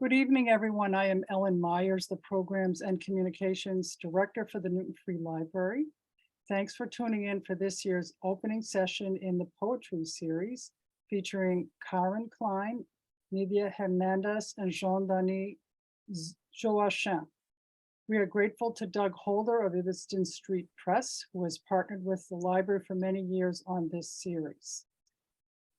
Good evening, everyone. I am Ellen Meyers, the Programs and Communications Director for the Newton Free Library. Thanks for tuning in for this year's opening session in the poetry series featuring Klein, Nidia, Hernandez, and Dany, Joachim. We are grateful to Doug Holder of Iviston Street Press, who has partnered with the library for many years on this series.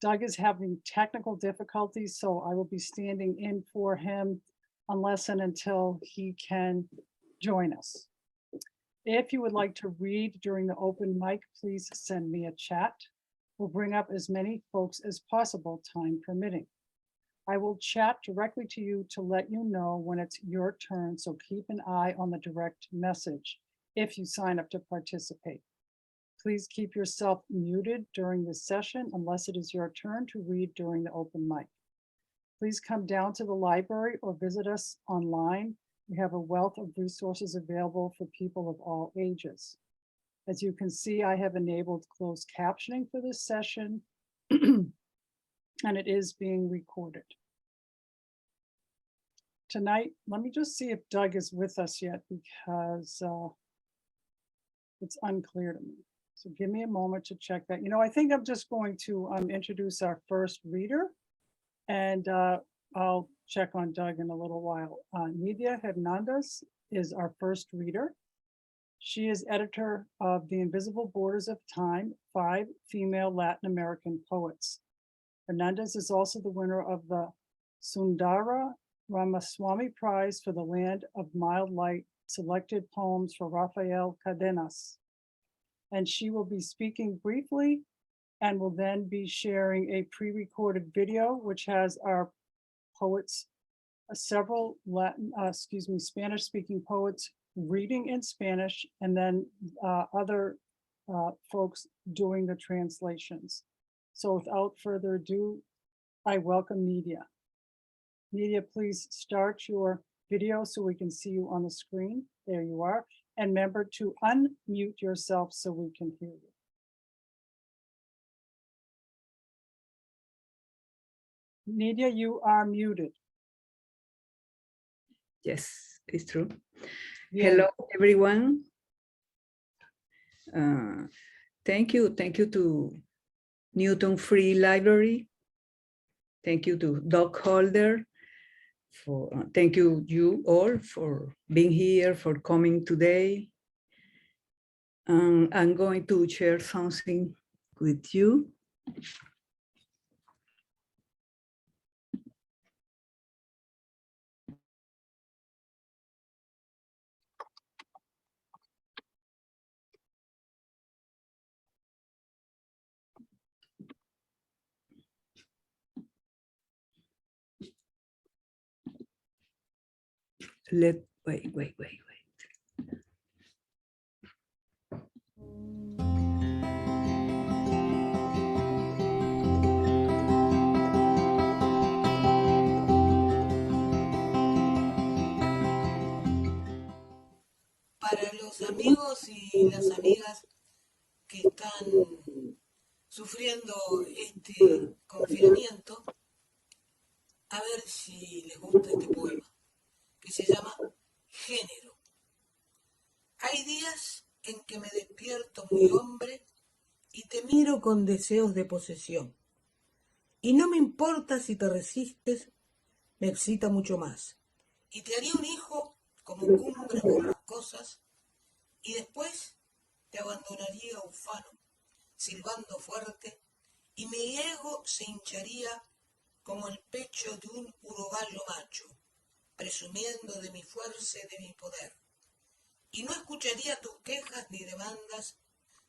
Doug is having technical difficulties, so I will be standing in for him unless and until he can join us. If you would like to read during the open mic, please send me a chat. We'll bring up as many folks as possible, time permitting. I will chat directly to you to let you know when it's your turn, so keep an eye on the direct message if you sign up to participate. Please keep yourself muted during this session unless it is your turn to read during the open mic. Please come down to the library or visit us online. We have a wealth of resources available for people of all ages. As you can see, I have enabled closed captioning for this session, and it is being recorded. Tonight, let me just see if Doug is with us yet, because it's unclear to me. So give me a moment to check that. I think I'm just going to introduce our first reader, and I'll check on Doug in a little while. Nidia Hernandez is our first reader. She is editor of The Invisible Borders of Time, 5 Female Latin American Poets. Hernandez is also the winner of the Sundara Ramaswamy Prize for the Land of Mild Light, selected poems for Rafael Cadenas. And she will be speaking briefly and will then be sharing a pre-recorded video, which has our poets, several Spanish-speaking poets reading in Spanish, and then other folks doing the translations. So without further ado, I welcome Nidia. Nidia, please start your video so we can see you on the screen. There you are. And remember to unmute yourself so we can hear you. Nidia, you are muted. Yes, it's true. Yeah. Hello, everyone. Thank you to Newton Free Library. Thank you to Doug Holder. Thank you all for being here, for coming today. I'm going to share something with you. Wait. Para los amigos y las amigas que están sufriendo este confinamiento, a ver si les gusta este poema, que se llama Género. Hay días en que me despierto muy hombre y te miro con deseos de posesión. Y no me importa si te resistes, me excita mucho más. Y te haría un hijo como cumbre borrascosas, y después te abandonaría ufano, silbando fuerte, y mi ego se hincharía como el pecho de un urogallo macho, presumiendo de mi fuerza y de mi poder. Y no escucharía tus quejas ni demandas,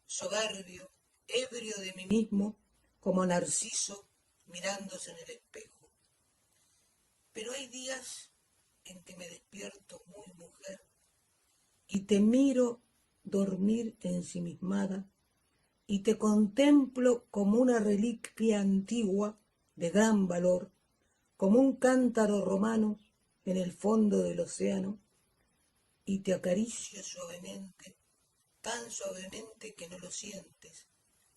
soberbio, ebrio de mí mismo, como Narciso mirándose en el espejo. Pero hay días en que me despierto muy mujer y te miro dormir ensimismada y te contemplo como una reliquia antigua de gran valor, como un cántaro romano en el fondo del océano, y te acaricio suavemente, tan suavemente que no lo sientes.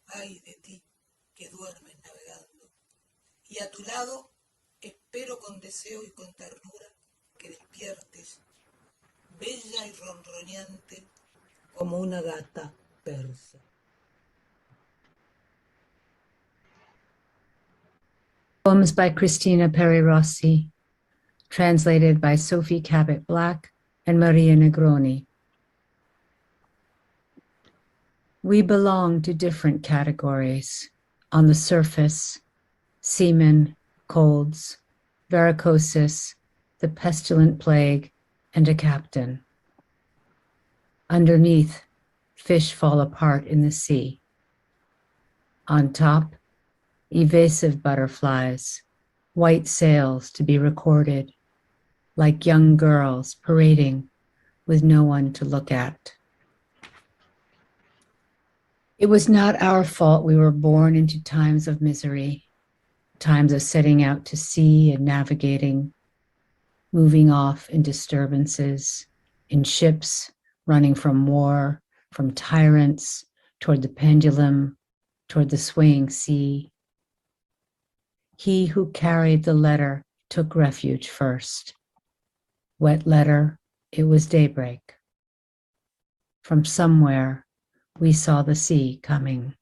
Ay de ti que duermes navegando. Y a tu lado espero con deseo y con ternura que despiertes, bella y ronroneante como una gata persa. Poems by Christina Perry Rossi, translated by Sophie Cabot Black and Maria Negroni. We belong to different categories. On the surface, semen, colds, varicosis, the pestilent plague, and a captain. Underneath, fish fall apart in the sea. On top, evasive butterflies, white sails to be recorded, like young girls parading with no one to look at. It was not our fault we were born into times of misery, times of setting out to sea and navigating, moving off in disturbances, in ships running from war, from tyrants, toward the pendulum, toward the swaying sea. He who carried the letter took refuge first. Wet letter, it was daybreak. From somewhere, we saw the sea coming.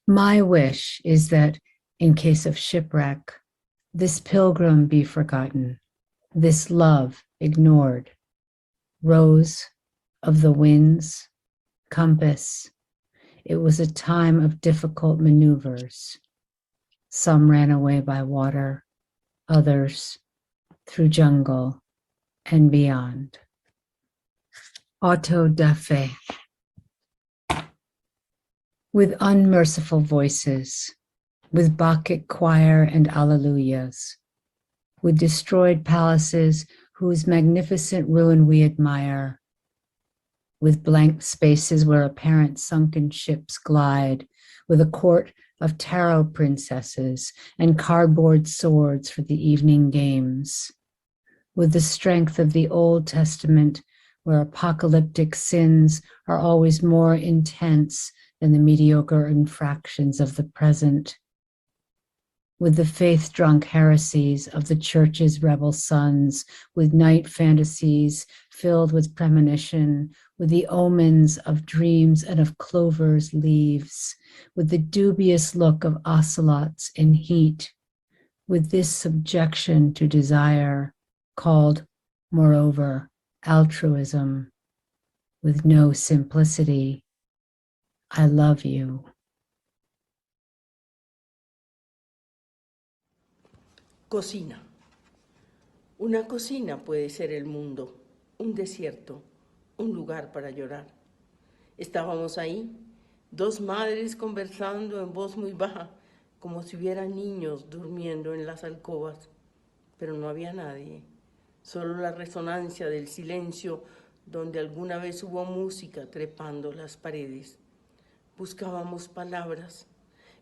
My wish is that, in case of shipwreck, this pilgrim be forgotten, this love ignored. Rose of the winds, compass, it was a time of difficult maneuvers. Some ran away by water, others through jungle and beyond. Auto da fe. With unmerciful voices, with Bacchic choir and alleluias, with destroyed palaces whose magnificent ruin we admire, with blank spaces where apparent sunken ships glide, with a court of tarot princesses and cardboard swords for the evening games, with the strength of the Old Testament where apocalyptic sins are always more intense than the mediocre infractions of the present, with the faith-drunk heresies of the church's rebel sons, with night fantasies filled with premonition, with the omens of dreams and of clover's leaves, with the dubious look of ocelots in heat, with this subjection to desire, called, moreover, altruism, with no simplicity. I love you. Cocina. Una cocina puede ser el mundo, un desierto, un lugar para llorar. Estábamos ahí, dos madres conversando en voz muy baja, como si hubiera niños durmiendo en las alcobas, pero no había nadie, solo la resonancia del silencio donde alguna vez hubo música trepando las paredes. Buscábamos palabras,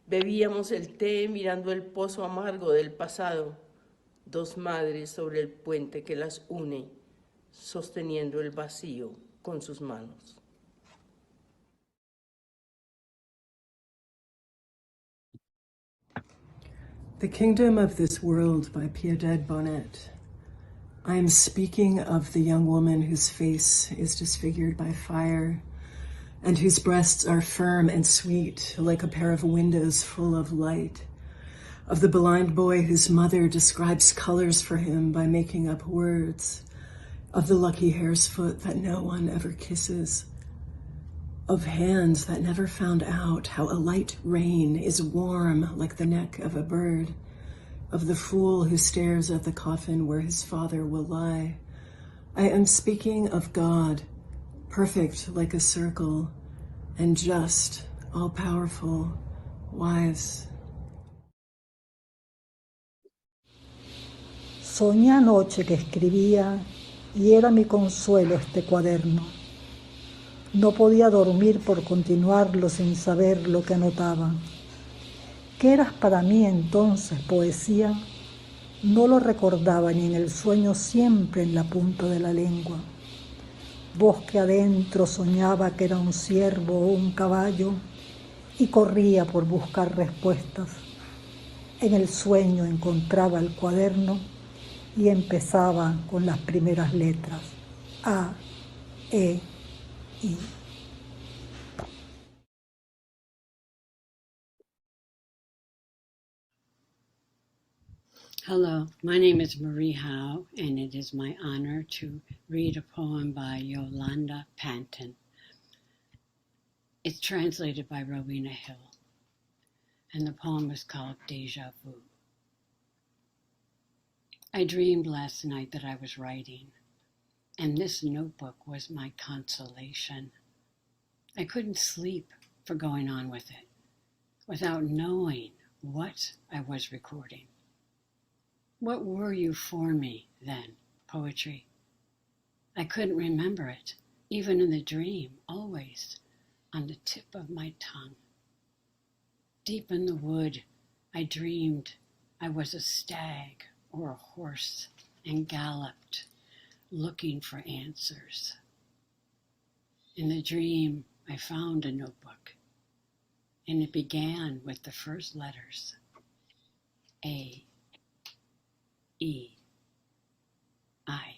bebíamos el té mirando el pozo amargo del pasado, dos madres sobre el puente que las une, sosteniendo el vacío con sus manos. The Kingdom of This World by Piedad Bonnet. I am speaking of the young woman whose face is disfigured by fire and whose breasts are firm and sweet like a pair of windows full of light. Of the blind boy whose mother describes colors for him by making up words. Of the lucky hare's foot that no one ever kisses. Of hands that never found out how a light rain is warm like the neck of a bird. Of the fool who stares at the coffin where his father will lie. I am speaking of God, perfect like a circle, and just, all-powerful, wise. Soñé anoche que escribía y era mi consuelo este cuaderno. No podía dormir por continuarlo sin saber lo que anotaba. ¿Qué eras para mí entonces, poesía? No lo recordaba ni en el sueño, siempre en la punta de la lengua. Voz que adentro soñaba que era un ciervo o un caballo y corría por buscar respuestas. En el sueño encontraba el cuaderno y empezaba con las primeras letras, A, E, I. Hello, my name is Marie Howe, and it is my honor to read a poem by Yolanda Panton. It's translated by Rowena Hill, and the poem is called Deja Vu. I dreamed last night that I was writing, and this notebook was my consolation. I couldn't sleep for going on with it, without knowing what I was recording. What were you for me then, poetry? I couldn't remember it, even in the dream, always on the tip of my tongue. Deep in the wood, I dreamed I was a stag or a horse and galloped, looking for answers. In the dream, I found a notebook, and it began with the first letters, A, E, I.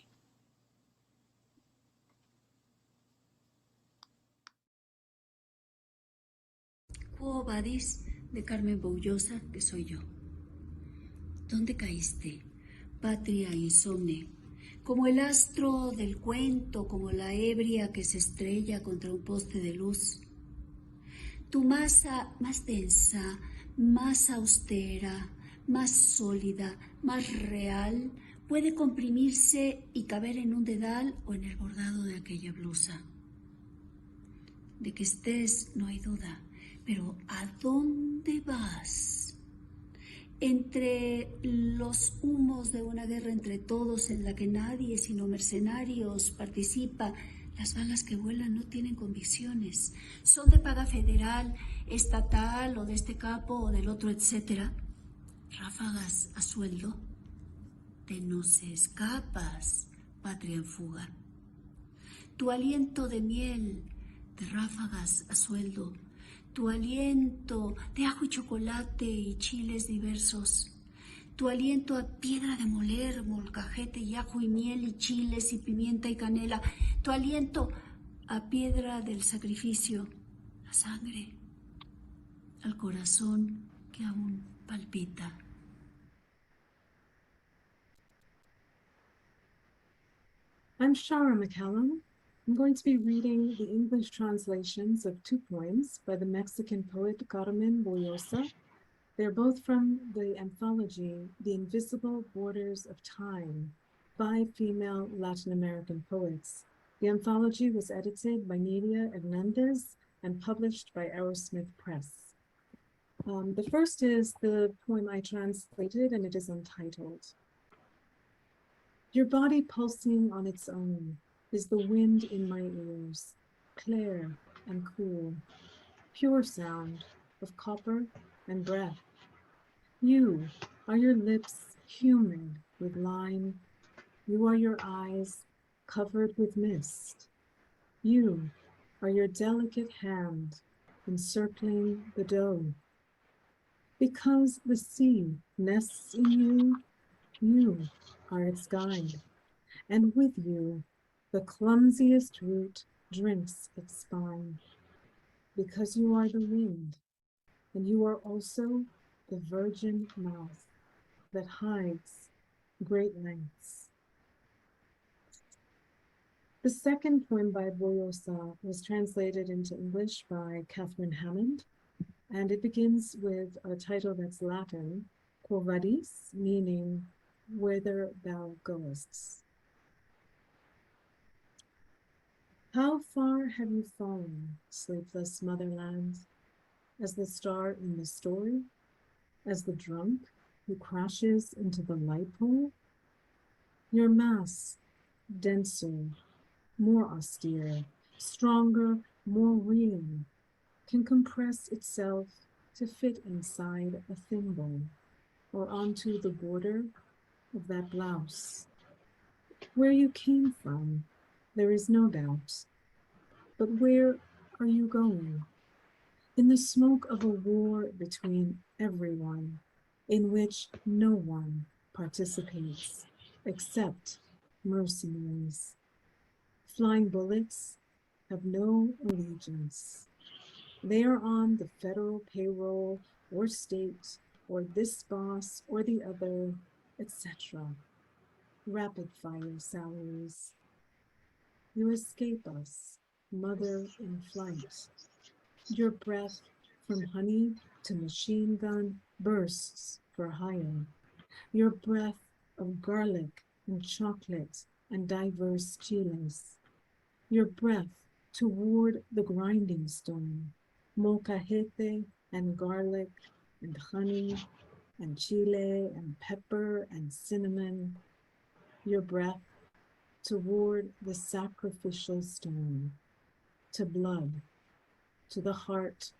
Quo vadis, de Carmen Boullosa, que soy yo. ¿Dónde caíste, patria insomne? Como el astro del cuento, como la ebria que se estrella contra un poste de luz. Tu masa más densa, más austera, más sólida, más real, puede comprimirse y caber en un dedal o en el bordado de aquella blusa. De que estés no hay duda, pero ¿a dónde vas? Entre los humos de una guerra entre todos en la que nadie sino mercenarios participa, las balas que vuelan no tienen convicciones, son de paga federal, estatal o de este capo o del otro, etcétera. Ráfagas a sueldo, te no se escapas, patria en fuga. Tu aliento de miel, de ráfagas a sueldo, tu aliento de ajo y chocolate y chiles diversos, tu aliento a piedra de moler, molcajete y ajo y miel y chiles y pimienta y canela, tu aliento a piedra del sacrificio, la sangre, al corazón que aún palpita. I'm Shara McCallum. I'm going to be reading the English translations of two poems by the Mexican poet Carmen Boullosa. They're both from the anthology, The Invisible Borders of Time, 5 female Latin American poets. The anthology was edited by Nidia Hernandez and published by Arrowsmith Press. The first is the poem I translated, and it is untitled. Your body pulsing on its own is the wind in my ears, clear and cool, pure sound of copper and breath. You are your lips humid with lime. You are your eyes covered with mist. You are your delicate hand encircling the dough. Because the sea nests in you, you are its guide, and with you, the clumsiest root drinks its spine. Because you are the wind, and you are also the virgin mouth that hides great lengths. The second poem by Boullosa was translated into English by Catherine Hammond, and it begins with a title that's Latin, Quo vadis, meaning whither thou goest. How far have you fallen, sleepless motherland, as the star in the story, as the drunk who crashes into the light pole? Your mass, denser, more austere, stronger, more real, can compress itself to fit inside a thimble or onto the border of that blouse. Where you came from, there is no doubt. But where are you going? In the smoke of a war between everyone, in which no one participates except mercenaries. Flying bullets have no allegiance. They are on the federal payroll or state or this boss or the other, etc. Rapid fire salaries. You escape us, mother in flight. Your breath from honey to machine gun bursts for hire. Your breath of garlic and chocolate and diverse chiles. Your breath toward the grinding stone, molcajete and garlic and honey and chile and pepper and cinnamon. Your breath toward the sacrificial stone, to blood, to the heart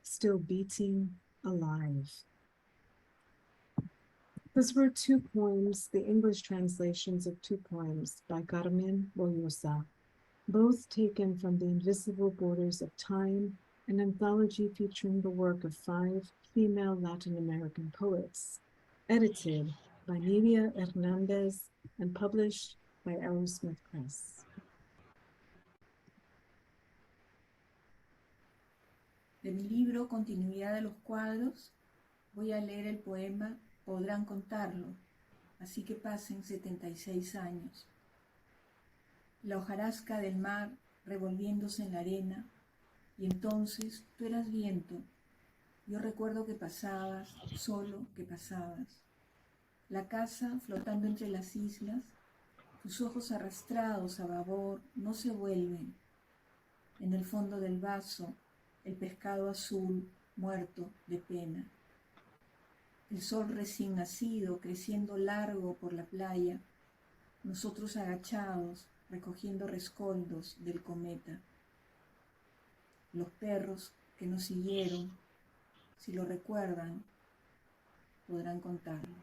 still beating alive. Those were two poems, the English translations of two poems by Carmen Boyosa, both taken from The Invisible Borders of Time, an anthology featuring the work of 5 female Latin American poets, edited by Nidia Hernandez and published by Aerosmith Press. De mi libro Continuidad de los cuadros, voy a leer el poema Podrán contarlo, así que pasen 76 años. La hojarasca del mar revolviéndose en la arena, y entonces tú eras viento. Yo recuerdo que pasabas, solo que pasabas. La casa flotando entre las islas, tus ojos arrastrados a babor no se vuelven. En el fondo del vaso, el pescado azul muerto de pena. El sol recién nacido creciendo largo por la playa, nosotros agachados recogiendo rescoldos del cometa. Los perros que nos siguieron, si lo recuerdan, podrán contarlo.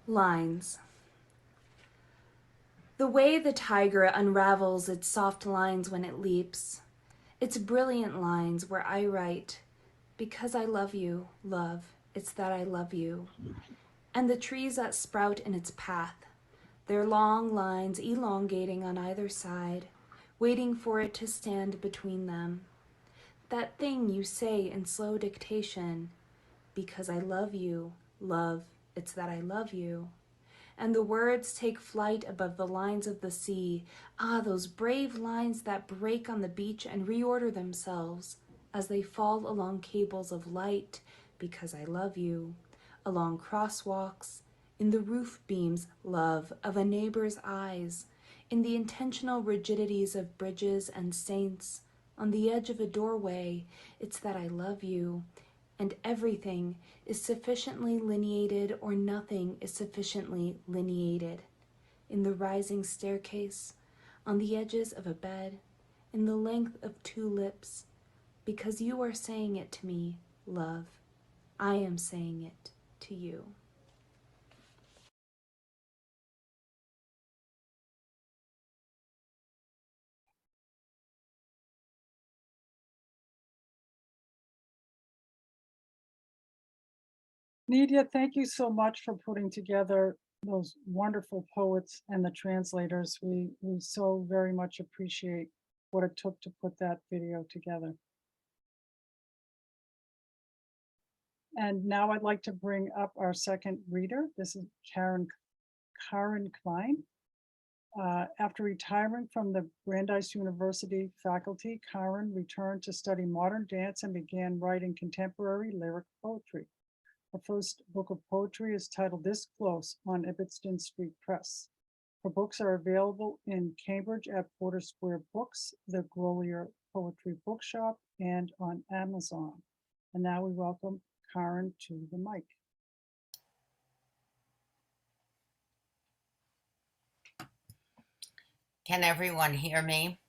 Lines. The way the tiger unravels its soft lines when it leaps, its brilliant lines where I write, because I love you, love, it's that I love you. And the trees that sprout in its path, their long lines elongating on either side, waiting for it to stand between them. That thing you say in slow dictation, because I love you, love, it's that I love you. And the words take flight above the lines of the sea. Ah, those brave lines that break on the beach and reorder themselves as they fall along cables of light, because I love you, along crosswalks, in the roof beams, love, of a neighbor's eyes, in the intentional rigidities of bridges and saints, on the edge of a doorway, it's that I love you, and everything is sufficiently lineated or nothing is sufficiently lineated. In the rising staircase, on the edges of a bed, in the length of 2 lips, because you are saying it to me, love, I am saying it to you. Nidia, thank you so much for putting together those wonderful poets and the translators. We so very much appreciate what it took to put that video together. And now I'd like to bring up our second reader. This is Karen Klein. After retiring from the Brandeis University faculty, Karen returned to study modern dance and began writing contemporary lyric poetry. Her first book of poetry is titled This Close on Ibbotston Street Press. Her books are available in Cambridge at Porter Square Books, the Grolier Poetry Bookshop, and on Amazon. And now we welcome Karen to the mic. Can everyone hear me?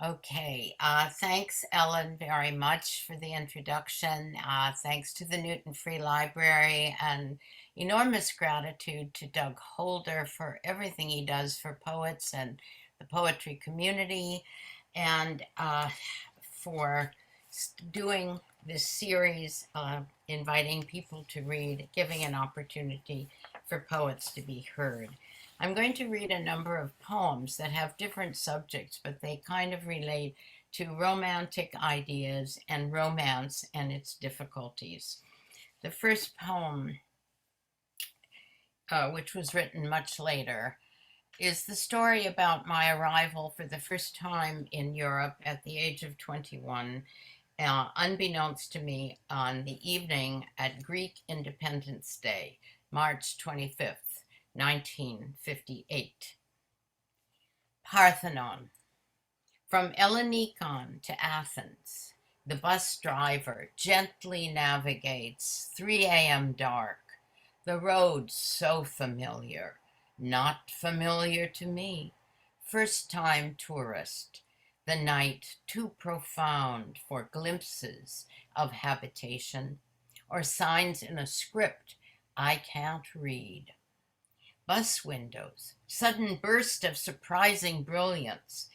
Okay, thanks Ellen very much for the introduction. Thanks to the Newton Free Library, and enormous gratitude to Doug Holder for everything he does for poets and the poetry community, and for doing this series, inviting people to read, giving an opportunity for poets to be heard. I'm going to read a number of poems that have different subjects, but they kind of relate to romantic ideas and romance and its difficulties. The first poem, which was written much later, is the story about my arrival for the first time in Europe at the age of 21, unbeknownst to me, on the evening at Greek Independence Day, March 25th, 1958. Parthenon. From Ellinikon to Athens, the bus driver gently navigates 3 a.m. dark. The road so familiar, not familiar to me. First-time tourist. The night too profound for glimpses of habitation or signs in a script I can't read. Bus windows, sudden burst of surprising brilliance.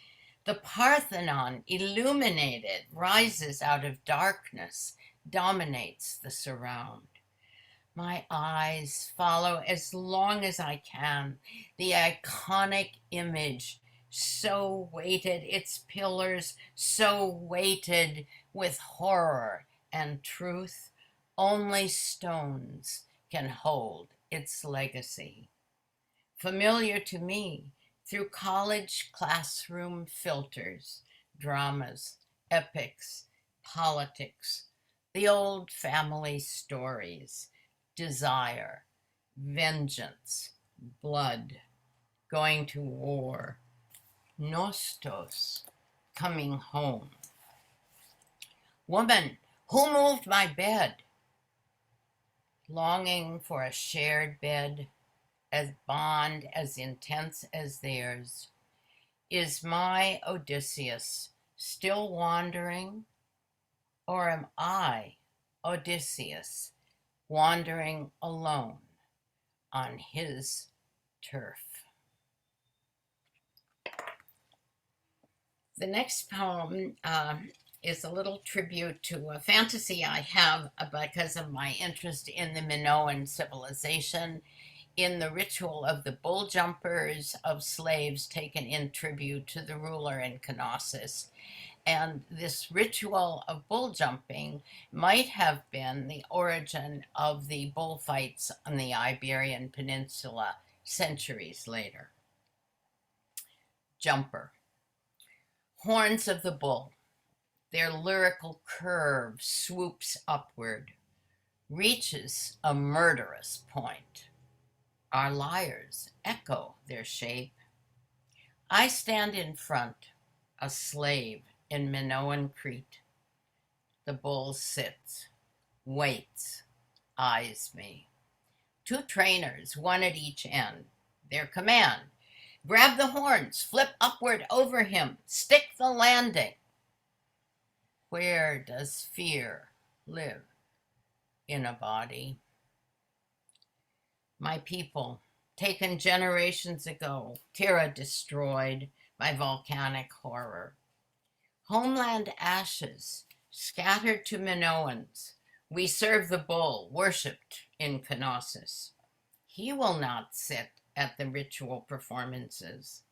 The Parthenon, illuminated, rises out of darkness, dominates the surround. My eyes follow as long as I can the iconic image, so weighted, its pillars so weighted with horror and truth. Only stones can hold its legacy. Familiar to me through college classroom filters, dramas, epics, politics, the old family stories, desire, vengeance, blood, going to war, nostos, coming home. Woman, who moved my bed? Longing for a shared bed, as bond, as intense as theirs. Is my Odysseus still wandering? Or am I, Odysseus, wandering alone on his turf? The next poem is a little tribute to a fantasy I have because of my interest in the Minoan civilization, in the ritual of the bull jumpers of slaves taken in tribute to the ruler in Knossos. And this ritual of bull jumping might have been the origin of the bullfights on the Iberian Peninsula centuries later. Jumper. Horns of the bull. Their lyrical curve swoops upward, reaches a murderous point. Our lyres echo their shape. I stand in front, a slave in Minoan Crete. The bull sits, waits, eyes me. Two trainers, one at each end. Their command, grab the horns, flip upward over him, stick the landing. Where does fear live? In a body. My people, taken generations ago, Terra destroyed by volcanic horror. Homeland ashes, scattered to Minoans. We serve the bull, worshipped in Knossos. He will not sit at the ritual performances.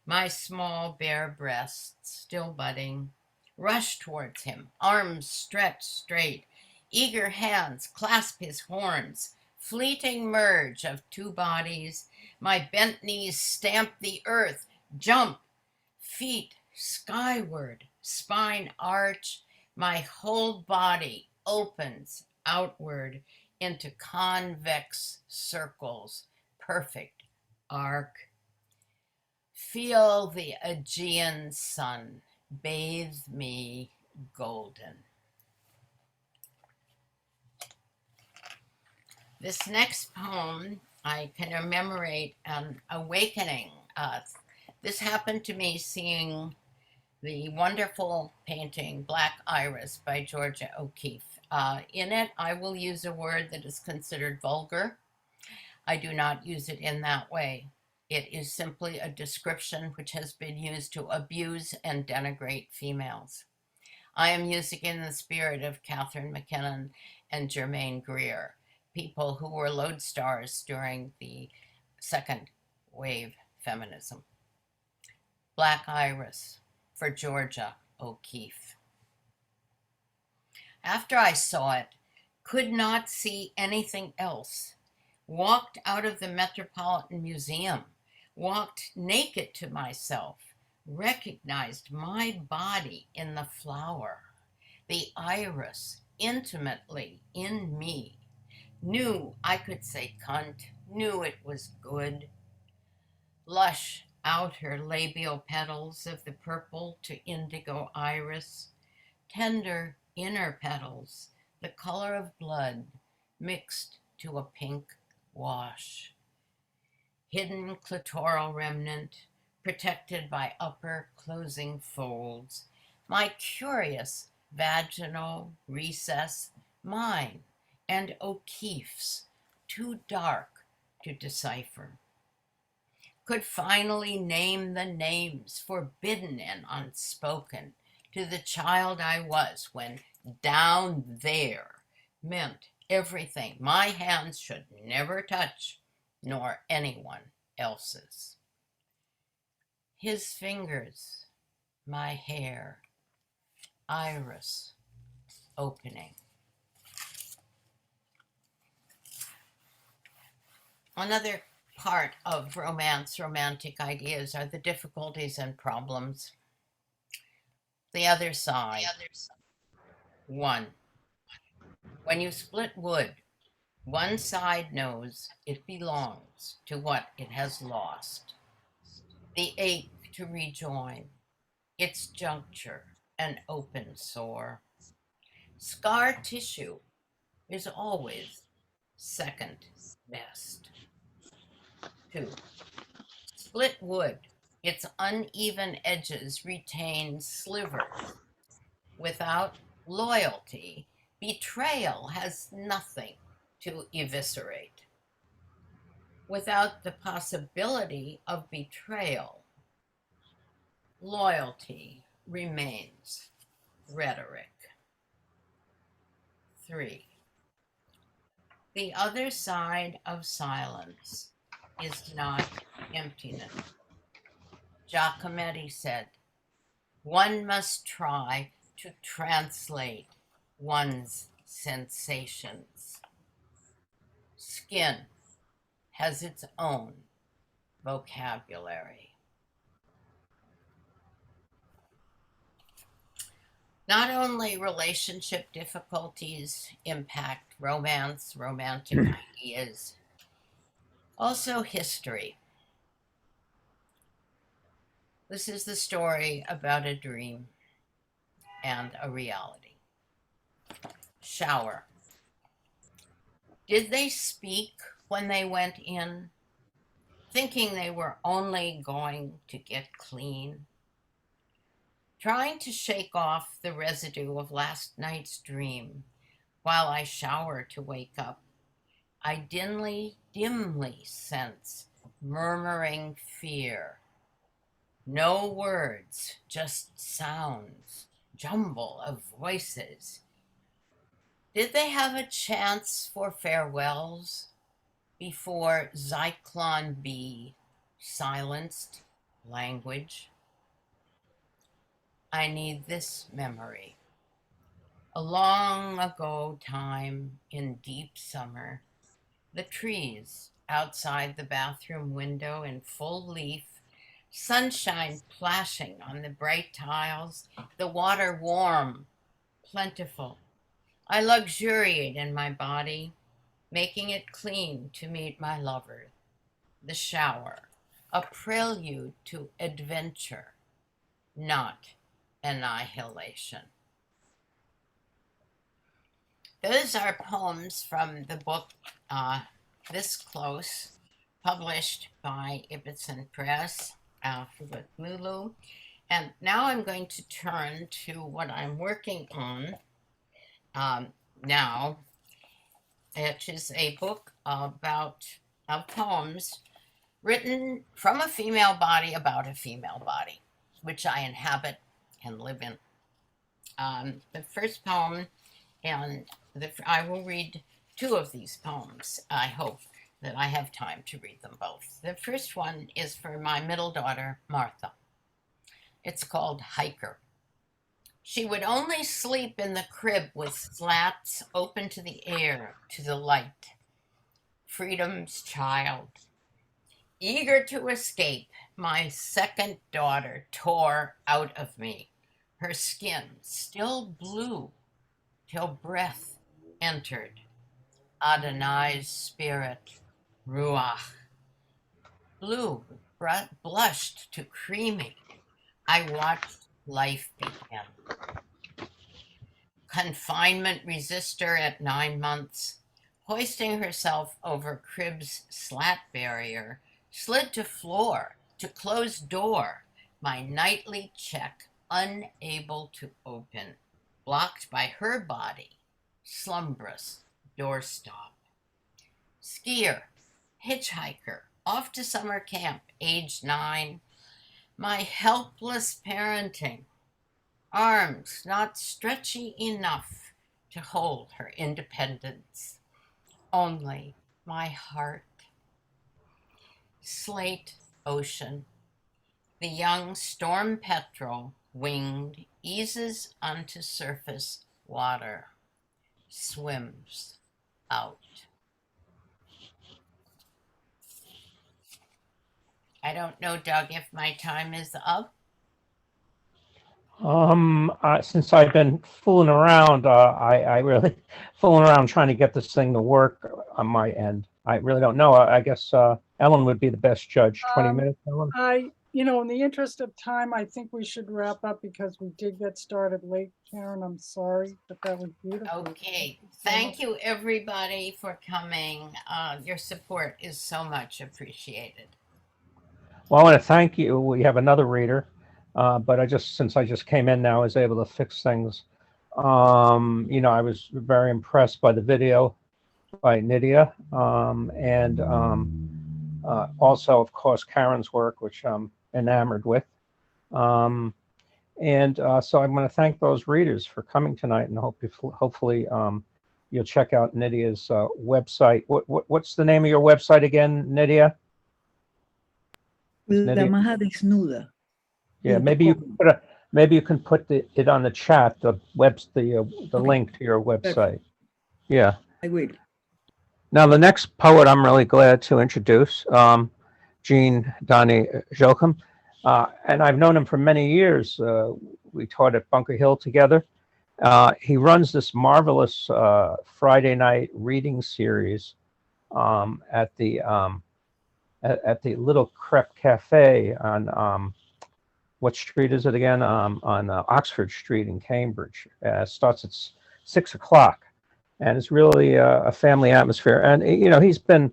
My small bare breasts, still budding, rush towards him, arms stretched straight, eager hands clasp his horns, fleeting merge of two bodies. My bent knees stamp the earth, jump, feet skyward, spine arch. My whole body opens outward into convex circles, perfect arc. Feel the Aegean sun bathe me golden. This next poem, I can commemorate an awakening. This happened to me seeing the wonderful painting Black Iris by Georgia O'Keeffe. In it, I will use a word that is considered vulgar. I do not use it in that way. It is simply a description which has been used to abuse and denigrate females. I am using it in the spirit of Catherine McKinnon and Germaine Greer, people who were lodestars during the second wave feminism. Black Iris for Georgia O'Keeffe. After I saw it, could not see anything else, walked out of the Metropolitan Museum, walked naked to myself, recognized my body in the flower, the iris intimately in me, knew I could say cunt, knew it was good. Lush outer labial petals of the purple to indigo iris, tender inner petals, the color of blood mixed to a pink wash. Hidden clitoral remnant, protected by upper closing folds, my curious vaginal recess, mine and O'Keeffe's, too dark to decipher. Could finally name the names forbidden and unspoken to the child I was when down there meant everything my hands should never touch, nor anyone else's. His fingers, my hair, iris opening. Another part of romance, romantic ideas, are the difficulties and problems. The other side. 1. When you split wood, one side knows it belongs to what it has lost. The ache to rejoin, its juncture, an open sore. Scar tissue is always second best. 2. Split wood, its uneven edges retain slivers. Without loyalty, betrayal has nothing to eviscerate. Without the possibility of betrayal, loyalty remains rhetoric. 3. The other side of silence is not emptiness. Giacometti said, one must try to translate one's sensations. Skin has its own vocabulary. Not only relationship difficulties impact romance, romantic ideas, also history. This is the story about a dream and a reality. Shower. Did they speak when they went in, thinking they were only going to get clean? Trying to shake off the residue of last night's dream while I shower to wake up, I dimly sense murmuring fear. No words, just sounds, jumble of voices. Did they have a chance for farewells before Zyklon B silenced language? I need this memory. A long ago time in deep summer, the trees outside the bathroom window in full leaf, sunshine plashing on the bright tiles, the water warm, plentiful. I luxuriate in my body, making it clean to meet my lover. The shower, a prelude to adventure, not annihilation. Those are poems from the book This Close, published by Ibbotson Press, Alphabet Lulu. And now I'm going to turn to what I'm working on now, which is a book about poems written from a female body about a female body, which I inhabit and live in. The first poem, and I will read two of these poems. I hope that I have time to read them both. The first one is for my middle daughter, Martha. It's called Hiker. She would only sleep in the crib with slats open to the air, to the light. Freedom's child. Eager to escape, my second daughter tore out of me, her skin still blue, till breath entered. Adonai's spirit, Ruach. Blue blushed to creamy. I watched life begin. Confinement resistor at 9 months, hoisting herself over crib's slat barrier, slid to floor, to closed door, my nightly check unable to open, blocked by her body, slumbrous doorstop. Skier, hitchhiker, off to summer camp, age 9, my helpless parenting, arms not stretchy enough to hold her independence, only my heart. Slate ocean, the young storm petrel, winged, eases onto surface water, swims out. I don't know, Doug, if my time is up. Since I've been fooling around, I really fooling around trying to get this thing to work on my end. I really don't know. I guess Ellen would be the best judge. 20 minutes, Ellen? In the interest of time, I think we should wrap up because we did get started late, Karen. I'm sorry, but that was beautiful. Okay. Thank you, everybody, for coming. Your support is so much appreciated. Well, I want to thank you. We have another reader, but since I just came in now, I was able to fix things. I was very impressed by the video by Nidia, and also, of course, Karen's work, which I'm enamored with. So I'm going to thank those readers for coming tonight, and hopefully you'll check out Nidia's website. What's the name of your website again, Nidia? La Maja Desnuda. Yeah, maybe you can put it on the chat, the link to your website. Perfect. Yeah. I will. Now, the next poet I'm really glad to introduce, Jean Dany Joachim, and I've known him for many years. We taught at Bunker Hill together. He runs this marvelous Friday night reading series at the Little Crepe Cafe on what street is it again? On Oxford Street in Cambridge. Starts at 6 o'clock. And it's really a family atmosphere. And, he's been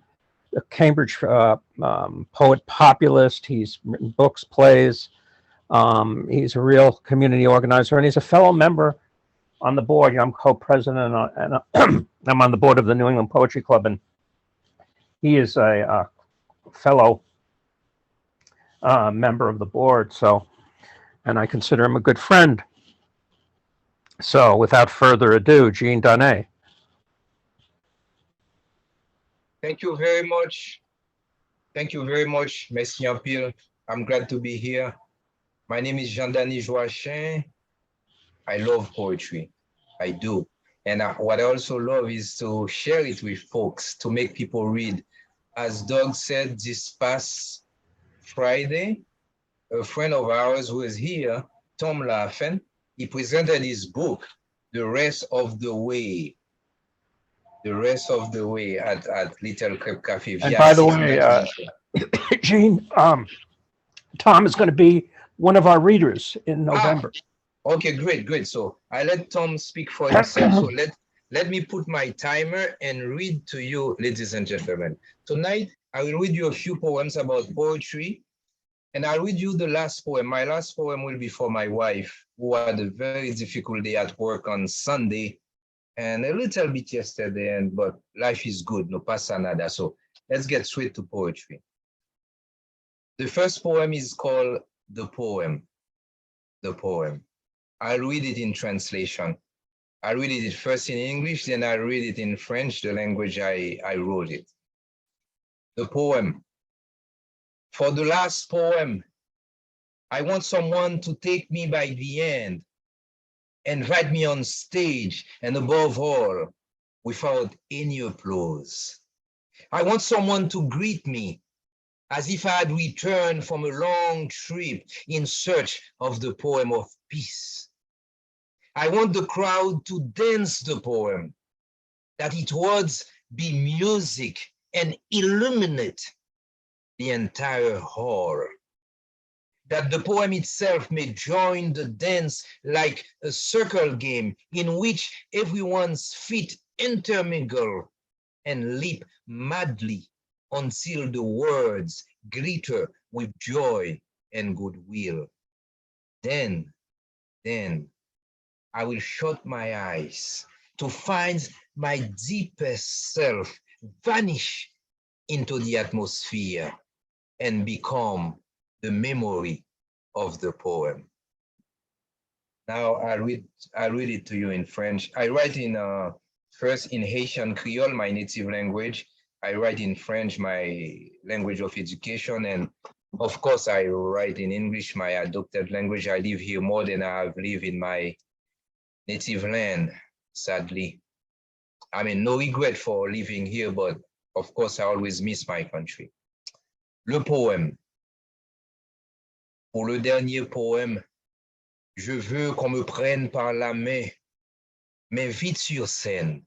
a Cambridge poet populist. He's written books, plays. He's a real community organizer. And he's a fellow member on the board. I'm co-president and I'm on the board of the New England Poetry Club. And he is a fellow member of the board. And I consider him a good friend. So without further ado, Jean Dany. Thank you very much. Thank you very much, Merci en pile. I'm glad to be here. My name is Jean-Dany Joachim. I love poetry. I do. And what I also love is to share it with folks, to make people read. As Doug said this past Friday, a friend of ours who is here, Tom Laffen, he presented his book, The Rest of the Way. The Rest of the Way at Little Crepe Cafe. And by the way, Jean, Tom is going to be one of our readers in November. Okay, great. So I let Tom speak for himself. So let me put my timer and read to you, ladies and gentlemen. Tonight, I will read you a few poems about poetry. And I'll read you the last poem. My last poem will be for my wife, who had a very difficult day at work on Sunday and a little bit yesterday, but life is good, no pasa nada. So let's get straight to poetry. The first poem is called The Poem. The Poem. I'll read it in translation. I read it first in English, then I read it in French, the language I wrote it. The poem. For the last poem, I want someone to take me by the hand, invite me on stage, and above all, without any applause. I want someone to greet me as if I had returned from a long trip in search of the poem of peace. I want the crowd to dance the poem, that its words be music and illuminate the entire hall. That the poem itself may join the dance like a circle game in which everyone's feet intermingle and leap madly until the words glitter with joy and goodwill. Then I will shut my eyes to find my deepest self vanish into the atmosphere and become the memory of the poem. Now I read it to you in French. I write in first in Haitian Creole, my native language. I write in French, my language of education, and of course I write in English, my adopted language. I live here more than I have lived in my native land, sadly. I mean, no regret for living here, but of course I always miss my country. Le poème. Pour le dernier poème, je veux qu'on me prenne par la main, mais vite sur scène,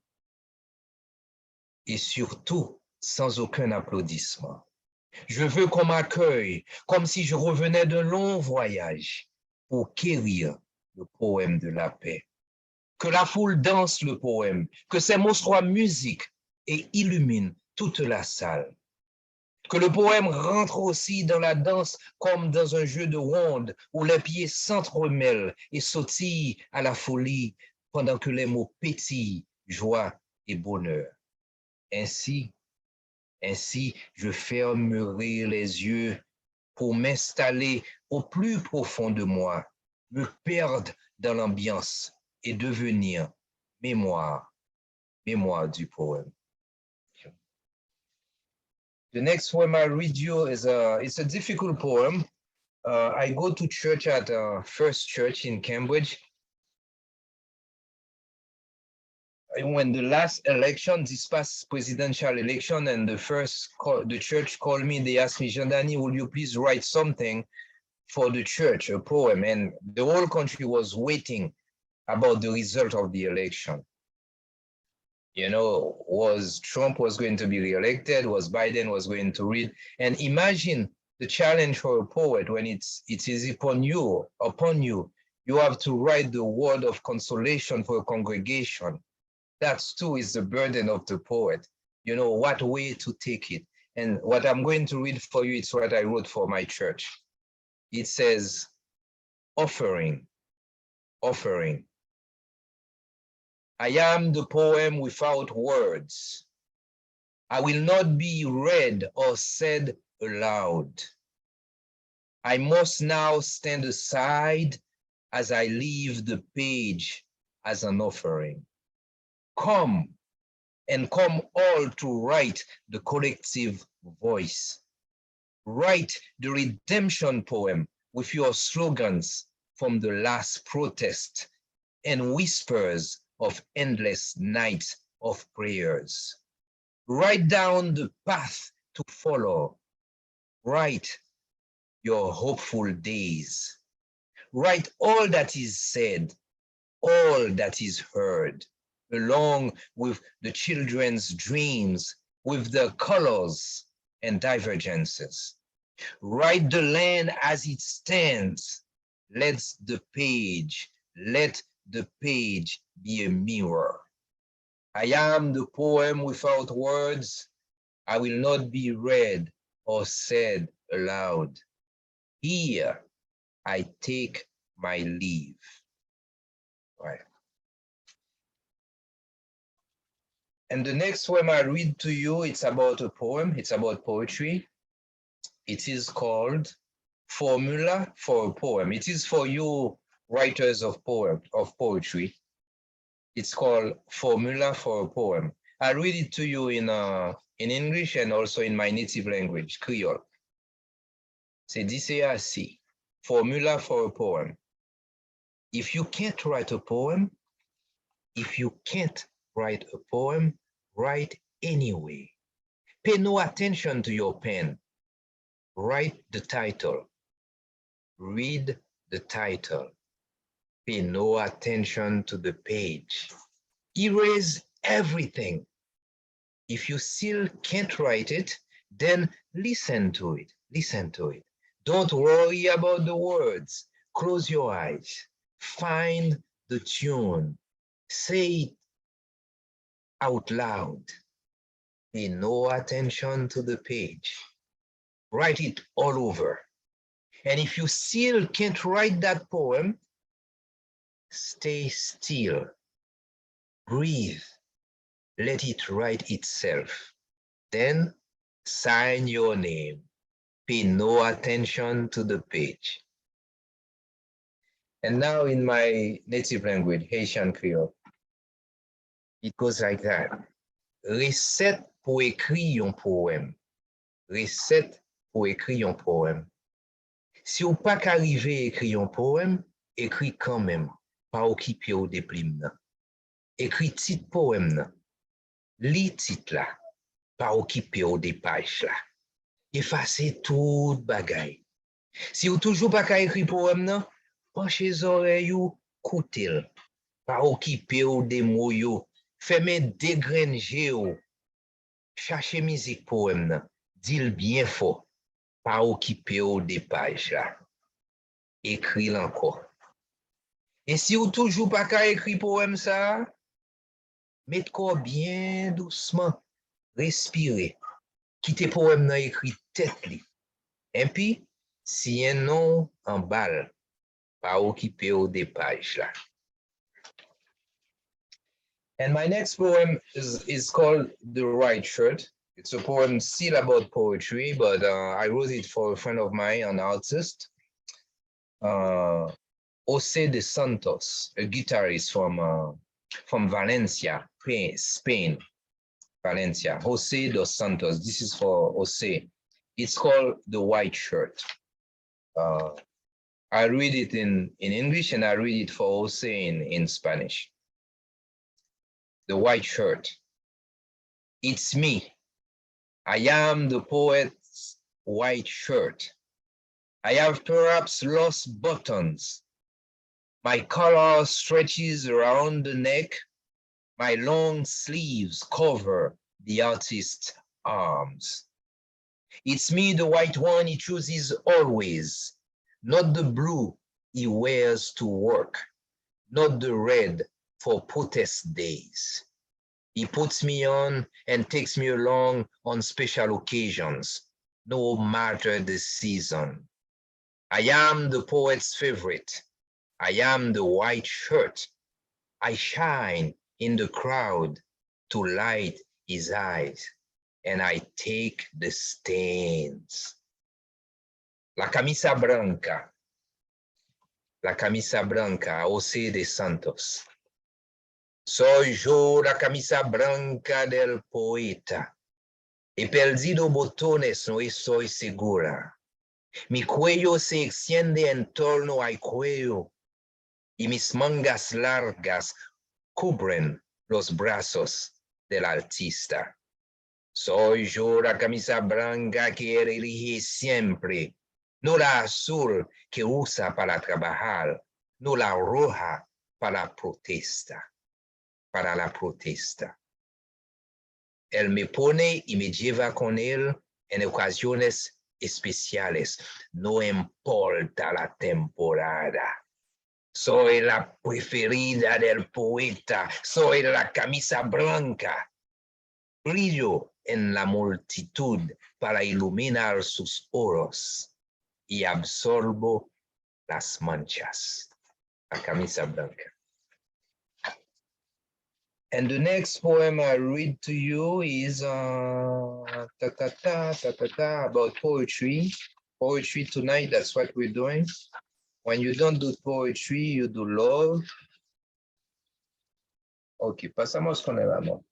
et surtout sans aucun applaudissement. Je veux qu'on m'accueille comme si je revenais d'un long voyage pour quérir le poème de la paix. Que la foule danse le poème, que ses mots soient musique et illuminent toute la salle. Que le poème rentre aussi dans la danse comme dans un jeu de ronde où les pieds s'entremêlent et sautillent à la folie pendant que les mots pétillent, joie et bonheur. Ainsi, je fermerai les yeux pour m'installer au plus profond de moi, me perdre dans l'ambiance et devenir mémoire du poème. The next poem I read you is it's a difficult poem. I go to church at First Church in Cambridge. When the last election, this past presidential election, and the church called me, they asked me, Dany, will you please write something for the church, a poem? And the whole country was waiting about the result of the election. You know, was Trump was going to be reelected, was Biden was going to read, and imagine the challenge for a poet when it is upon you, you have to write the word of consolation for a congregation. That too is the burden of the poet. You know, what way to take it. And what I'm going to read for you, it's what I wrote for my church. It says, offering. I am the poem without words. I will not be read or said aloud. I must now stand aside as I leave the page as an offering. Come, and come all to write the collective voice. Write the redemption poem with your slogans from the last protest and whispers of endless nights of prayers. Write down the path to follow. Write your hopeful days. Write all that is said, all that is heard, along with the children's dreams, with their colors and divergences. Write the land as it stands. Let the page be a mirror. I am the poem without words. I will not be read or said aloud. Here, I take my leave. Right. And the next poem I read to you, it's about a poem, it's about poetry. It is called Formula for a Poem. It is for you writers of poetry. It's called Formula for a Poem. I read it to you in English and also in my native language, Creole. C'est dit ainsi, Formula for a Poem. If you can't write a poem, write anyway. Pay no attention to your pen. Write the title. Read the title. Pay no attention to the page. Erase everything. If you still can't write it, then listen to it. Listen to it. Don't worry about the words. Close your eyes. Find the tune. Say it out loud. Pay no attention to the page. Write it all over. And if you still can't write that poem, stay still. Breathe. Let it write itself. Then sign your name. Pay no attention to the page. And now in my native language, Haitian Creole, it goes like that. Recette pour écrire un poème. Recette pour écrire un poème. Si ou pas qu'arriver à écrire un poème, écris quand même, pas occupé au déplim nan. Écris titre poème nan. Li titre là, pas occupé au dépage là. Effacer tout bagay. Si ou toujours pas qu'à écrire poème nan, penchez oreilles ou koutel, pas occupé au des mots yo, fermez dégrenger ou, cherchez musique poème nan, dis-le bien fort, pas occupé au des pages là. Écris encore. Et si ou toujours pas qu'à écrire poème ça, mettez corps bien doucement, respirez, quittez poème nan écrit tête li. Et puis, si un nom en balle, pas occupé au des pages là. And my next poem is called The Right Shirt. It's a poem still about poetry, but I wrote it for a friend of mine, an artist, Jose de Santos, a guitarist from Valencia, Spain. Valencia, Jose dos Santos. This is for Jose. It's called The White Shirt. I read it in English and I read it for Jose in Spanish. The White Shirt. It's me. I am the poet's white shirt. I have perhaps lost buttons. My collar stretches around the neck. My long sleeves cover the artist's arms. It's me, the white one he chooses always, not the blue he wears to work, not the red for protest days. He puts me on and takes me along on special occasions, no matter the season. I am the poet's favorite. I am the white shirt. I shine in the crowd to light his eyes, and I take the stains. La camisa blanca, Jose de Santos. Soy yo la camisa blanca del poeta. He perdido botones, no estoy segura. Mi cuello se extiende en torno al cuello y mis mangas largas cubren los brazos del artista. Soy yo la camisa blanca que él elige siempre, no la azul que usa para trabajar, no la roja para la protesta. Él me pone y me lleva con él en ocasiones especiales, no importa la temporada. Soy la preferida del poeta, soy la camisa blanca. Brillo en la multitud para iluminar sus oros y absorbo las manchas. La camisa blanca. And the next poem I read to you is about poetry. Poetry tonight, that's what we're doing. When you don't do poetry, you do love. Ok, pasamos con el amor.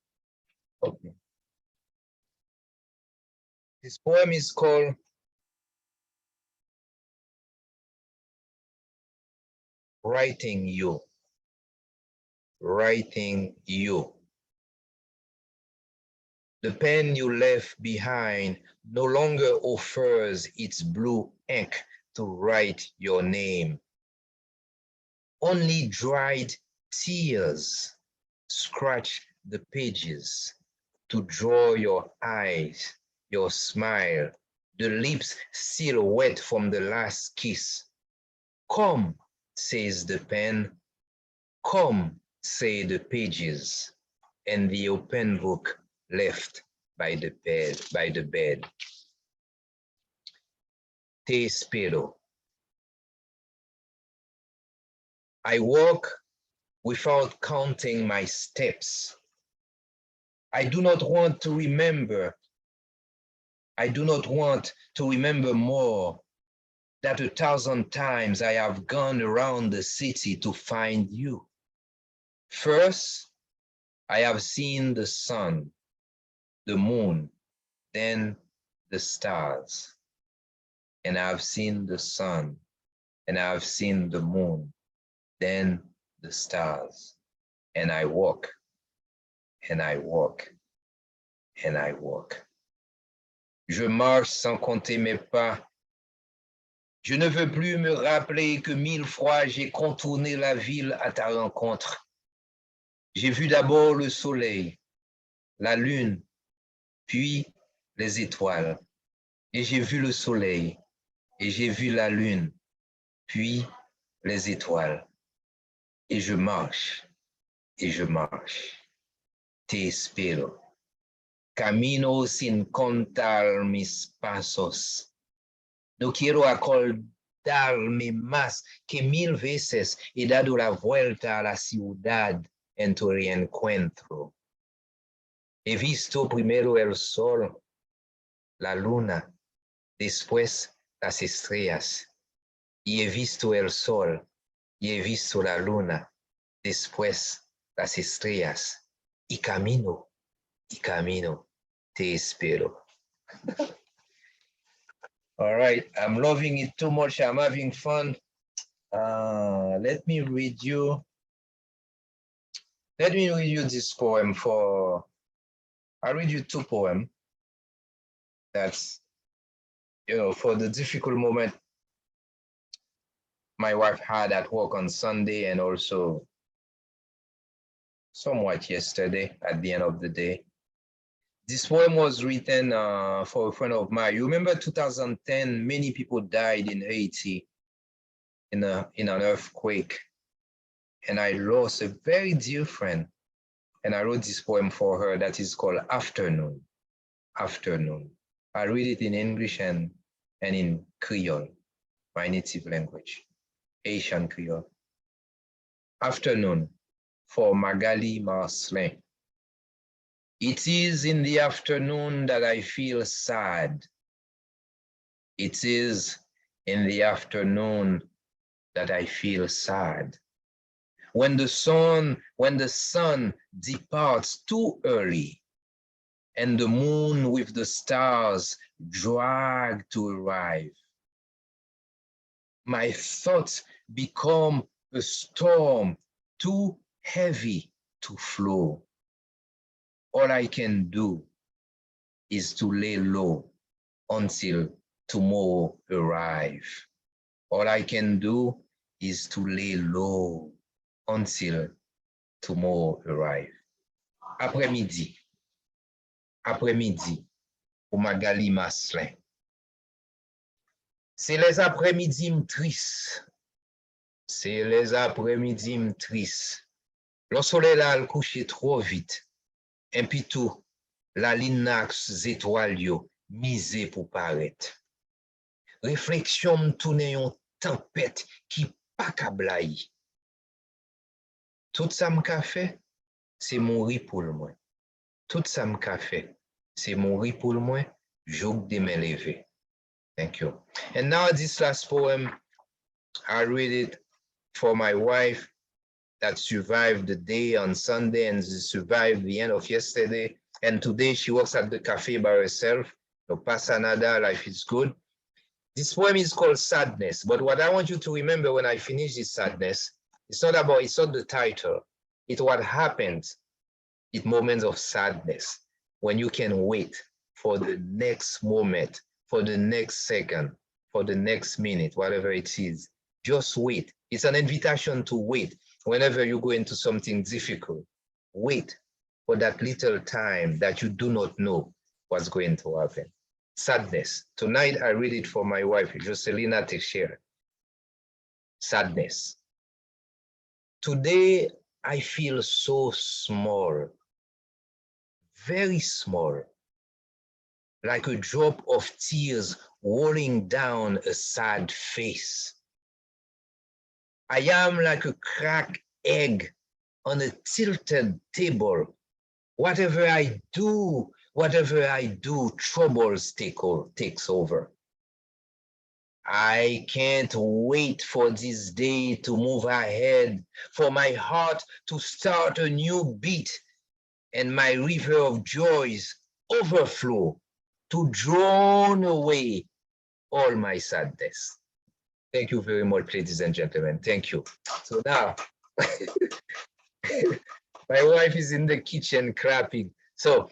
Okay. This poem is called Writing You. Writing You. The pen you left behind no longer offers its blue ink to write your name. Only dried tears scratch the pages to draw your eyes, your smile, the lips still wet from the last kiss. Come, says the pen. Come, say the pages, and the open book left by the bed. Te espero. I walk without counting my steps. I do not want to remember. I do not want to remember more that 1,000 times I have gone around the city to find you. First, I have seen the sun, the moon, then the stars. And I have seen the sun, and I have seen the moon, then the stars. And I walk, and I walk, and I walk. Je marche sans compter mes pas. Je ne veux plus me rappeler que 1000 fois j'ai contourné la ville à ta rencontre. J'ai vu d'abord le soleil, la lune, puis les étoiles. Et j'ai vu le soleil, et j'ai vu la lune, puis les étoiles. Et je marche, et je marche. Te espero. Camino sin contar mis pasos. No quiero acordarme más que 1000 veces he dado la vuelta a la ciudad en tu reencuentro. He visto primero el sol, la luna, después las estrellas. Y he visto el sol, y he visto la luna, después las estrellas. Y camino, te espero. All right, I'm loving it too much. I'm having fun. Let me read you this poem I'll read you 2 poems. That's, for the difficult moment my wife had at work on Sunday and also somewhat yesterday at the end of the day. This poem was written for a friend of mine. You remember 2010, many people died in Haiti in an earthquake. And I lost a very dear friend. And I wrote this poem for her that is called Afternoon. Afternoon. I read it in English and in Creole, my native language, Haitian Creole. Afternoon for Magali Marcelin. It is in the afternoon that I feel sad. It is in the afternoon that I feel sad. When the sun departs too early and the moon with the stars drag to arrive. My thoughts become a storm too heavy to flow. All I can do is to lay low until tomorrow arrives. All I can do is to lay low until tomorrow arrives. Après-midi, pour Magali Marcelin. C'est les après-midi tristes. C'est les après-midi tristes. Le soleil là, le coucher trop vite. Et puis tout, la linax étoile yo, misé pour paraître. Réflexion me tourne yon tempête qui pas kablaï. Tout ça m'ka fait, c'est mouri pour moi. Tout ça m'ka fait, c'est mouri pour moi, jour de me lever. Thank you. And now this last poem, I read it for my wife that survived the day on Sunday and survived the end of yesterday. And today she works at the cafe by herself. No pasa nada, life is good. This poem is called Sadness, but what I want you to remember when I finish this sadness, it's not the title. It's what happens in moments of sadness when you can wait for the next moment, for the next second, for the next minute, whatever it is. Just wait. It's an invitation to wait whenever you go into something difficult. Wait for that little time that you do not know what's going to happen. Sadness. Tonight I read it for my wife, Jocelina Teixeira. Sadness. Today I feel so small, very small, like a drop of tears rolling down a sad face. I am like a cracked egg on a tilted table. Whatever I do, troubles takes over. I can't wait for this day to move ahead, for my heart to start a new beat and my river of joys overflow to drown away all my sadness. Thank you very much, ladies and gentlemen. Thank you. So now, my wife is in the kitchen clapping. So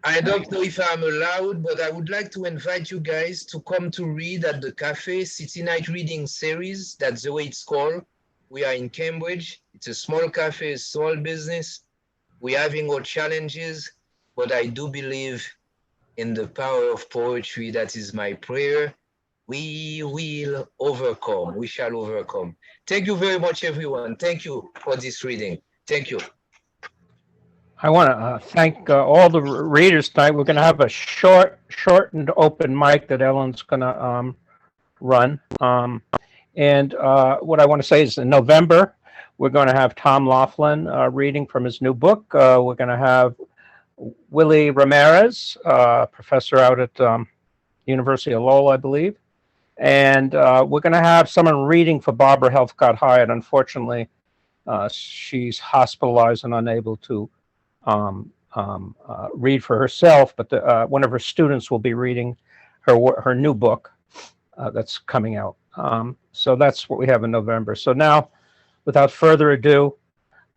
I don't know if I'm allowed, but I would like to invite you guys to come to read at the cafe, City Night Reading Series. That's the way it's called. We are in Cambridge. It's a small cafe, a small business. We're having our challenges, but I do believe in the power of poetry. That is my prayer. We will overcome. We shall overcome. Thank you very much, everyone. Thank you for this reading. Thank you. I want to thank all the readers tonight. We're going to have a shortened open mic that Ellen's going to run. And what I want to say is in November, we're going to have Tom Laughlin reading from his new book. We're going to have Willie Ramirez, professor out at University of Lowell, I believe. And we're going to have someone reading for Barbara Helfgott Hyatt. Unfortunately, she's hospitalized and unable to read for herself, but one of her students will be reading her new book that's coming out. So that's what we have in November. So now, without further ado,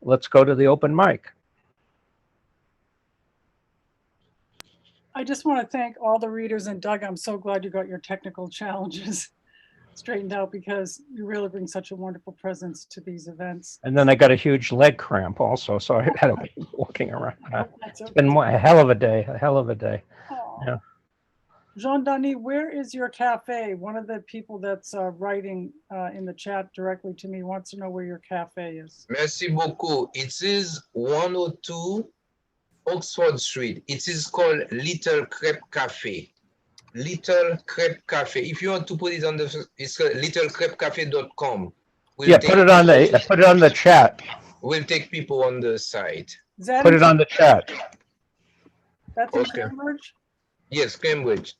let's go to the open mic. I just want to thank all the readers, and Doug, I'm so glad you got your technical challenges straightened out because you really bring such a wonderful presence to these events. And then I got a huge leg cramp also, so I had to be walking around. It's been a hell of a day, Yeah. Jean-Dany, where is your cafe? One of the people that's writing in the chat directly to me wants to know where your cafe is. Merci beaucoup. It is 102 Oxford Street. It is called Little Crepe Cafe. Little Crepe Cafe. If you want to put it on the, it's littlecrepecafe.com. Yeah, put it on the chat. We'll take people on the site. Put it on the chat. That's in Cambridge? Yes, Cambridge.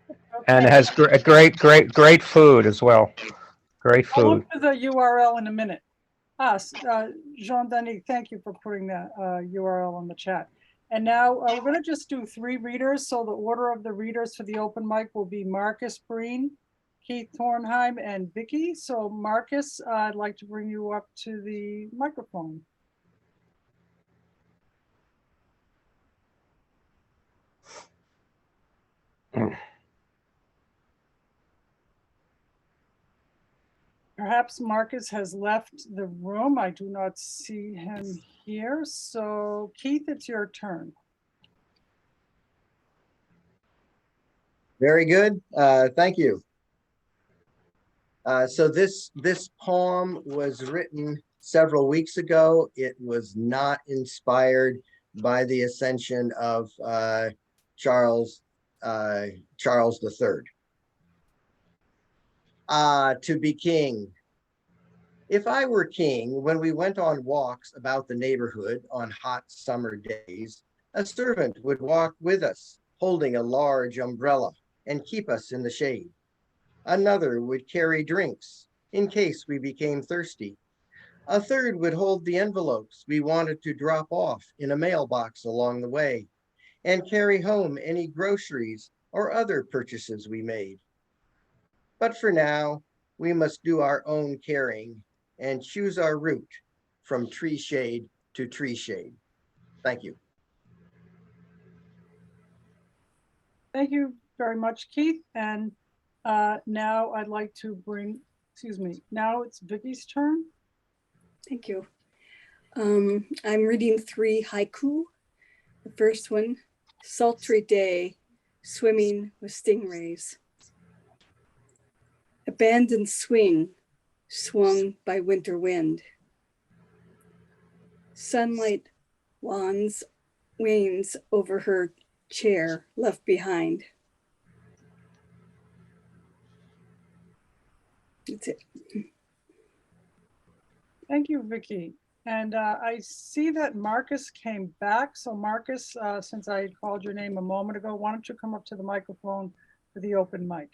Okay. And it has great food as well. Great food. I'll look for the URL in a minute. Jean-Dany, thank you for putting that URL in the chat. And now we're going to just do 3 readers. So the order of the readers for the open mic will be Marcus Breen, Keith Thornheim, and Vicky. So Marcus, I'd like to bring you up to the microphone. Perhaps Marcus has left the room. I do not see him here. So Keith, it's your turn. Very good. Thank you. So this poem was written several weeks ago. It was not inspired by the ascension of Charles III. To be king, If I were king, when we went on walks about the neighborhood on hot summer days, a servant would walk with us, holding a large umbrella and keep us in the shade. Another would carry drinks in case we became thirsty. A third would hold the envelopes we wanted to drop off in a mailbox along the way and carry home any groceries or other purchases we made. But for now, we must do our own carrying and choose our route from tree shade to tree shade. Thank you. Thank you very much, Keith. And now I'd like to bring, now it's Vicky's turn. Thank you. I'm reading 3 haiku. The first one, sultry day, swimming with stingrays. Abandoned swing, swung by winter wind. Sunlight wanes over her chair left behind. That's it. Thank you, Vicky. And I see that Marcus came back. So Marcus, since I had called your name a moment ago, why don't you come up to the microphone for the open mic?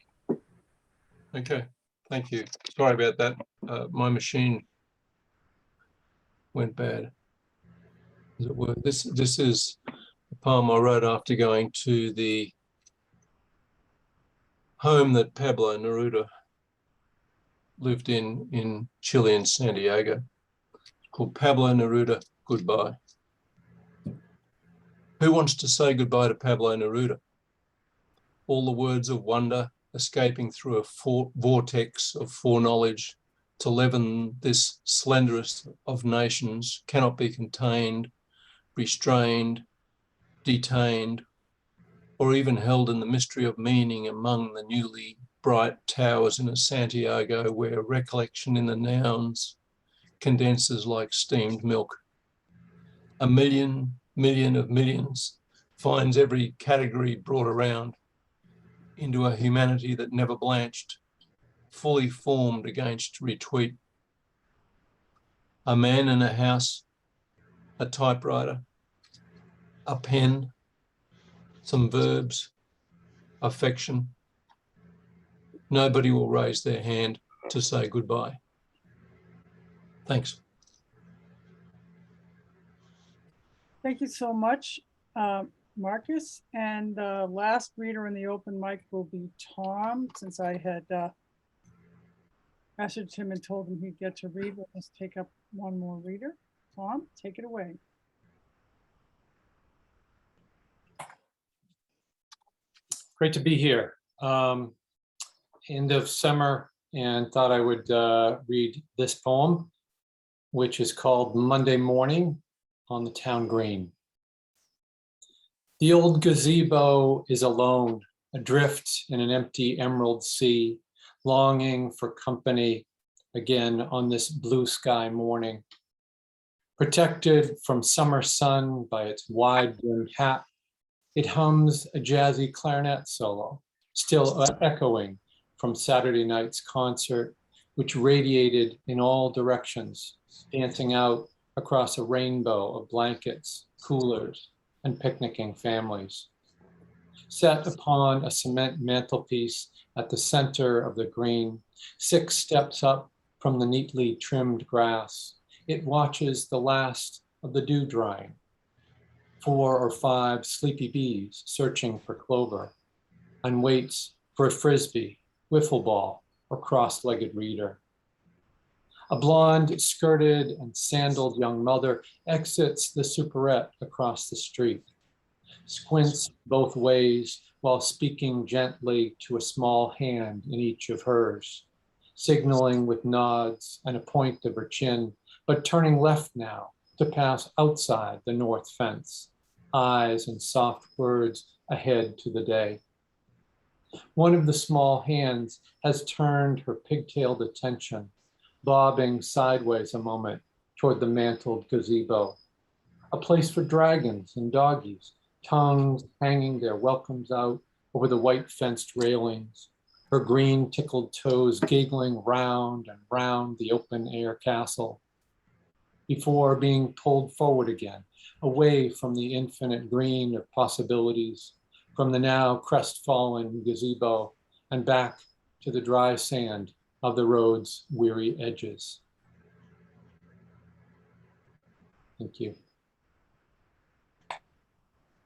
Okay, thank you. Sorry about that. My machine went bad. As it were. This is a poem I wrote after going to the home that Pablo Neruda lived in Chile and San Diego. It's called Pablo Neruda, Goodbye. Who wants to say goodbye to Pablo Neruda? All the words of wonder escaping through a vortex of foreknowledge to leaven this slenderest of nations cannot be contained, restrained, detained, or even held in the mystery of meaning among the newly bright towers in a Santiago where recollection in the nouns condenses like steamed milk. A million of millions finds every category brought around into a humanity that never blanched, fully formed against retweet. A man in a house, a typewriter, a pen, some verbs, affection. Nobody will raise their hand to say goodbye. Thanks. Thank you so much, Marcus. And the last reader in the open mic will be Tom, since I had messaged him and told him he'd get to read. We'll just take up one more reader. Tom, take it away. Great to be here. End of summer, and thought I would read this poem, which is called Monday Morning on the Town Green. The old gazebo is alone, adrift in an empty emerald sea, longing for company again on this blue sky morning. Protected from summer sun by its wide-brimmed hat, it hums a jazzy clarinet solo, still echoing from Saturday night's concert, which radiated in all directions, dancing out across a rainbow of blankets, coolers, and picnicking families. Set upon a cement mantelpiece at the center of the green, 6 steps up from the neatly trimmed grass, it watches the last of the dew drying. 4 or 5 sleepy bees searching for clover, and waits for a frisbee, wiffle ball, or cross-legged reader. A blonde, skirted, and sandaled young mother exits the superette across the street, squints both ways while speaking gently to a small hand in each of hers, signaling with nods and a point of her chin, but turning left now to pass outside the north fence, eyes and soft words ahead to the day. One of the small hands has turned her pigtailed attention, bobbing sideways a moment toward the mantled gazebo, a place for dragons and doggies, tongues hanging their welcomes out over the white fenced railings, her green tickled toes giggling round and round the open air castle, before being pulled forward again, away from the infinite green of possibilities, from the now crestfallen gazebo, and back to the dry sand of the road's weary edges. Thank you.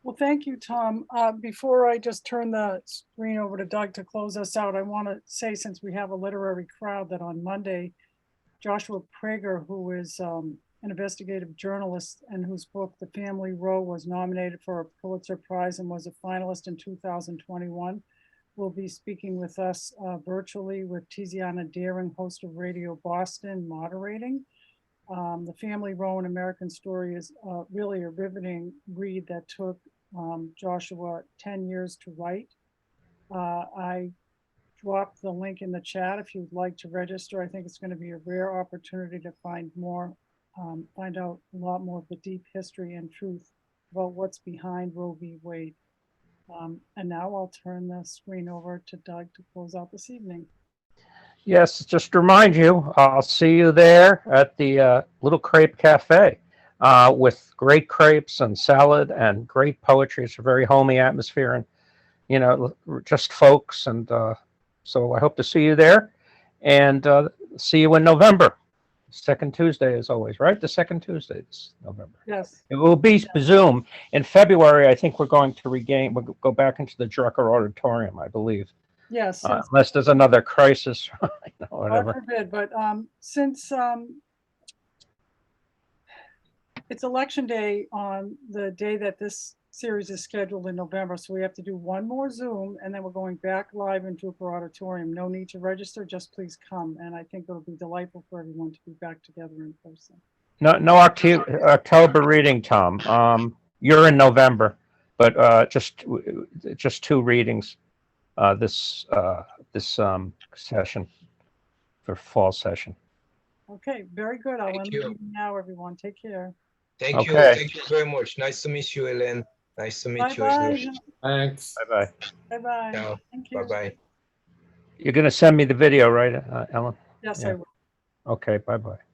Well, thank you, Tom. Before I just turn the screen over to Doug to close us out, I want to say, since we have a literary crowd, that on Monday, Joshua Prager, who is an investigative journalist and whose book, The Family Row, was nominated for a Pulitzer Prize and was a finalist in 2021, will be speaking with us virtually, with Tiziana Deering, host of Radio Boston, moderating. The Family Row, an American Story, is really a riveting read that took Joshua 10 years to write. I dropped the link in the chat if you'd like to register. I think it's going to be a rare opportunity to find out a lot more of the deep history and truth about what's behind Roe v. Wade. And now I'll turn the screen over to Doug to close out this evening. Yes, just to remind you, I'll see you there at the Little Crepe Cafe with great crepes and salad and great poetry. It's a very homey atmosphere and, you know, just folks. And so I hope to see you there and see you in November. Second Tuesday, as always, right? The second Tuesday this November. Yes. It will be Zoom. In February, I think we're going to we'll go back into the Drucker Auditorium, I believe. Yes. Unless there's another crisis, whatever. God forbid, but since it's election day on the day that this series is scheduled in November, so we have to do one more Zoom and then we're going back live in Drucker Auditorium. No need to register, just please come. And I think it'll be delightful for everyone to be back together in person. No October reading, Tom. You're in November, but just two readings this session for fall session. Okay, very good. I'll end the meeting now, everyone. Take care. Thank you. Thank you very much. Nice to meet you, Ellen. Nice to meet you. Bye-bye. Thanks. Bye-bye. Bye-bye. Ciao. Thank you. Bye-bye. You're going to send me the video, right, Ellen? Yes, Yeah. I will. Okay, bye-bye.